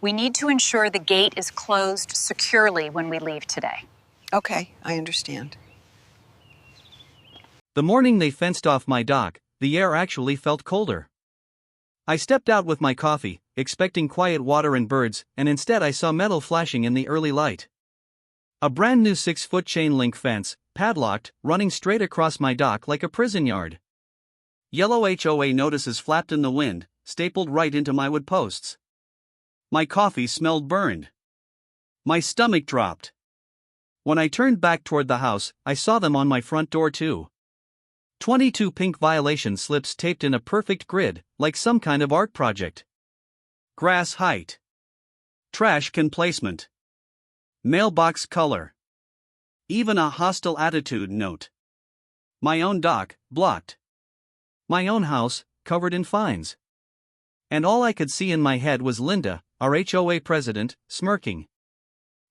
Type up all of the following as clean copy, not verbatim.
We need to ensure the gate is closed securely when we leave today. Okay, I understand. The morning they fenced off my dock, the air actually felt colder. I stepped out with my coffee, expecting quiet water and birds, and instead I saw metal flashing in the early light. A brand new 6-foot chain link fence, padlocked, running straight across my dock like a prison yard. Yellow HOA notices flapped in the wind, stapled right into my wood posts. My coffee smelled burned. My stomach dropped. When I turned back toward the house, I saw them on my front door too. 22 pink violation slips taped in a perfect grid, like some kind of art project. Grass height. Trash can placement. Mailbox color. Even a hostile attitude note. My own dock, blocked. My own house, covered in fines. And all I could see in my head was Linda, our HOA president, smirking.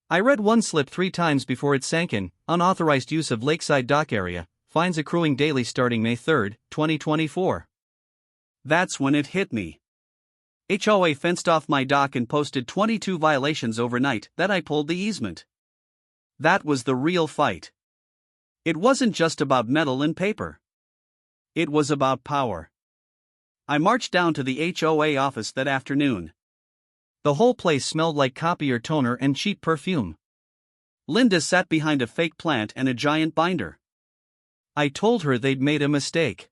I read one slip 3 times before it sank in: unauthorized use of lakeside dock area, fines accruing daily starting May 3, 2024. That's when it hit me. HOA fenced off my dock and posted 22 violations overnight that I pulled the easement. That was the real fight. It wasn't just about metal and paper. It was about power. I marched down to the HOA office that afternoon. The whole place smelled like copier toner and cheap perfume. Linda sat behind a fake plant and a giant binder. I told her they'd made a mistake.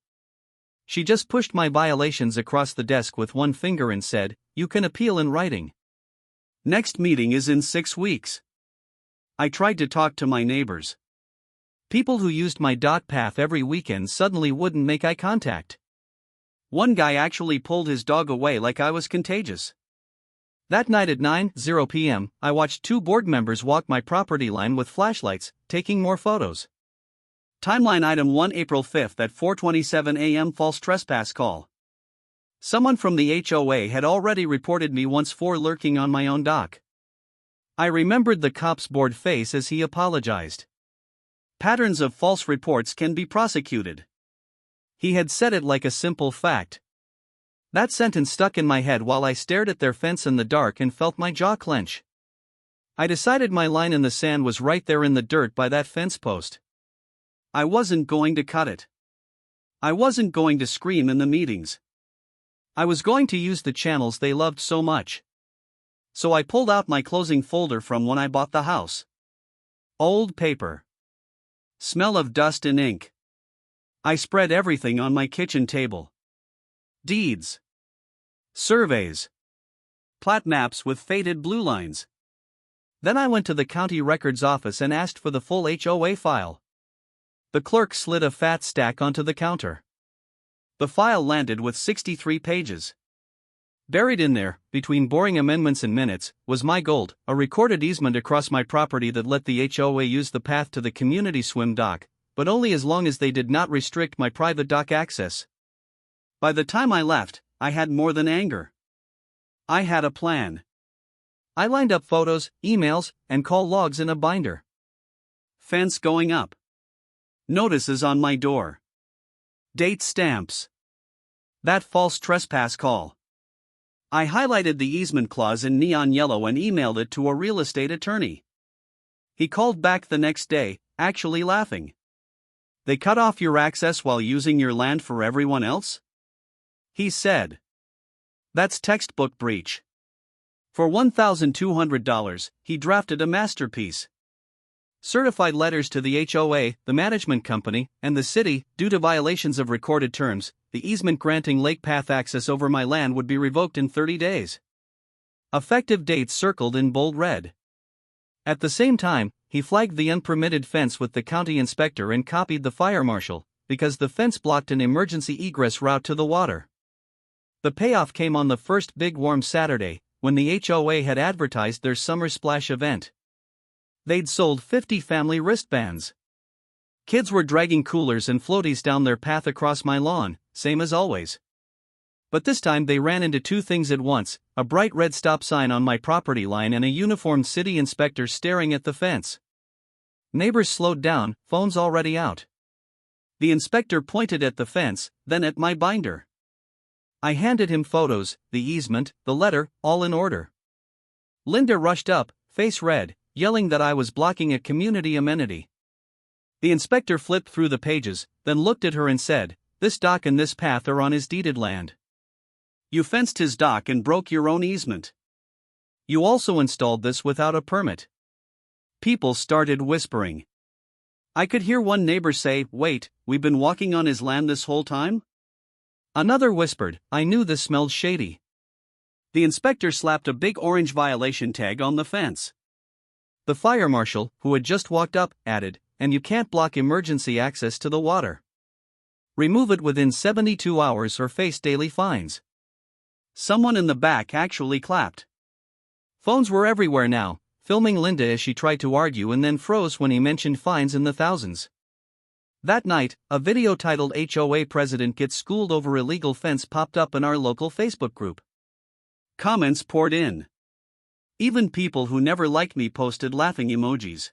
She just pushed my violations across the desk with one finger and said, "You can appeal in writing." Next meeting is in 6 weeks. I tried to talk to my neighbors. People who used my dock path every weekend suddenly wouldn't make eye contact. One guy actually pulled his dog away like I was contagious. That night at 9:00 p.m., I watched 2 board members walk my property line with flashlights, taking more photos. Timeline item 1 April 5 at 4:27 a.m. False trespass call. Someone from the HOA had already reported me once for lurking on my own dock. I remembered the cop's bored face as he apologized. Patterns of false reports can be prosecuted. He had said it like a simple fact. That sentence stuck in my head while I stared at their fence in the dark and felt my jaw clench. I decided my line in the sand was right there in the dirt by that fence post. I wasn't going to cut it. I wasn't going to scream in the meetings. I was going to use the channels they loved so much. So I pulled out my closing folder from when I bought the house. Old paper. Smell of dust and ink. I spread everything on my kitchen table. Deeds. Surveys. Plat maps with faded blue lines. Then I went to the county records office and asked for the full HOA file. The clerk slid a fat stack onto the counter. The file landed with 63 pages. Buried in there, between boring amendments and minutes, was my gold, a recorded easement across my property that let the HOA use the path to the community swim dock, but only as long as they did not restrict my private dock access. By the time I left, I had more than anger. I had a plan. I lined up photos, emails, and call logs in a binder. Fence going up. Notices on my door. Date stamps. That false trespass call. I highlighted the easement clause in neon yellow and emailed it to a real estate attorney. He called back the next day, actually laughing. They cut off your access while using your land for everyone else? He said. That's textbook breach. For $1,200, he drafted a masterpiece. Certified letters to the HOA, the management company, and the city. Due to violations of recorded terms, the easement granting lake path access over my land would be revoked in 30 days. Effective dates circled in bold red. At the same time, he flagged the unpermitted fence with the county inspector and copied the fire marshal, because the fence blocked an emergency egress route to the water. The payoff came on the first big warm Saturday, when the HOA had advertised their summer splash event. They'd sold 50 family wristbands. Kids were dragging coolers and floaties down their path across my lawn, same as always. But this time they ran into 2 things at once: a bright red stop sign on my property line and a uniformed city inspector staring at the fence. Neighbors slowed down, phones already out. The inspector pointed at the fence, then at my binder. I handed him photos, the easement, the letter, all in order. Linda rushed up, face red, yelling that I was blocking a community amenity. The inspector flipped through the pages, then looked at her and said, "This dock and this path are on his deeded land. You fenced his dock and broke your own easement. You also installed this without a permit." People started whispering. I could hear one neighbor say, "Wait, we've been walking on his land this whole time?" Another whispered, "I knew this smelled shady." The inspector slapped a big orange violation tag on the fence. The fire marshal, who had just walked up, added, "And you can't block emergency access to the water. Remove it within 72 hours or face daily fines." Someone in the back actually clapped. Phones were everywhere now, filming Linda as she tried to argue and then froze when he mentioned fines in the thousands. That night, a video titled "HOA President Gets Schooled Over Illegal Fence" popped up in our local Facebook group. Comments poured in. Even people who never liked me posted laughing emojis.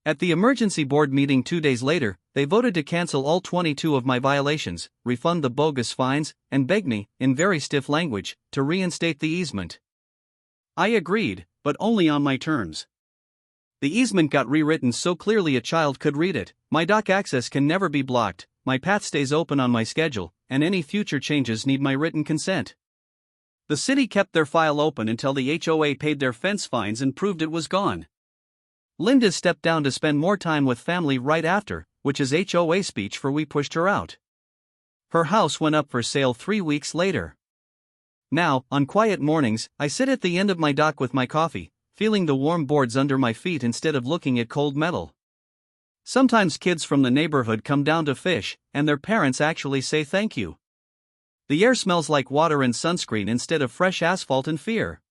At the emergency board meeting 2 days later, they voted to cancel all 22 of my violations, refund the bogus fines, and beg me, in very stiff language, to reinstate the easement. I agreed, but only on my terms. The easement got rewritten so clearly a child could read it. My dock access can never be blocked, my path stays open on my schedule, and any future changes need my written consent. The city kept their file open until the HOA paid their fence fines and proved it was gone. Linda stepped down to spend more time with family right after, which is HOA speech for "we pushed her out." Her house went up for sale 3 weeks later. Now, on quiet mornings, I sit at the end of my dock with my coffee, feeling the warm boards under my feet instead of looking at cold metal. Sometimes kids from the neighborhood come down to fish, and their parents actually say thank you. The air smells like water and sunscreen instead of fresh asphalt and fear.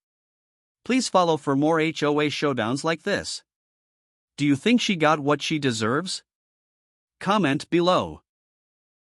Please follow for more HOA showdowns like this. Do you think she got what she deserves? Comment below.